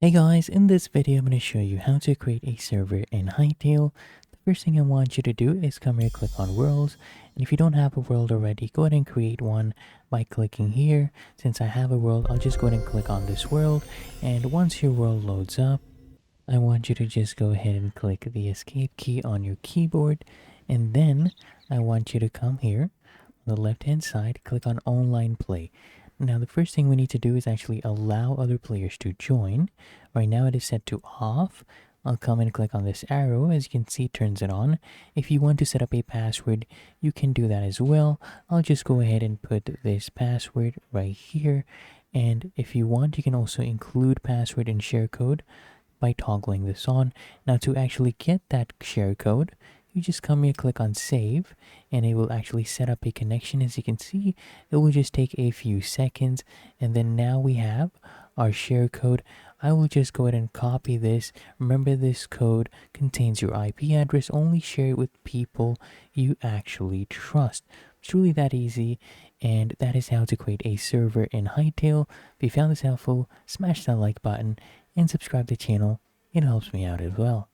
Hey guys, in this video I'm going to show you how to create a server in Hytale. The first thing I want you to do is come here, click on worlds, and if you don't have a world already, go ahead and create one by clicking here. Since I have a world, I'll just go ahead and click on this world, and once your world loads up, I want you to just go ahead and click the escape key on your keyboard, and then I want you to come here on the left hand side, click on online play. Now the first thing we need to do is actually allow other players to join. Right now it is set to off. I'll come and click on this arrow. As you can see, it turns it on. If you want to set up a password, you can do that as well. I'll just go ahead and put this password right here. And if you want, you can also include password and share code by toggling this on. Now to actually get that share code, you just come here, click on save, and it will actually set up a connection. As you can see, it will just take a few seconds, and then now we have our share code. I will just go ahead and copy this. Remember, this code contains your IP address. Only share it with people you actually trust. It's really that easy, and that is how to create a server in Hytale. If you found this helpful, smash that like button and subscribe to the channel. It helps me out as well.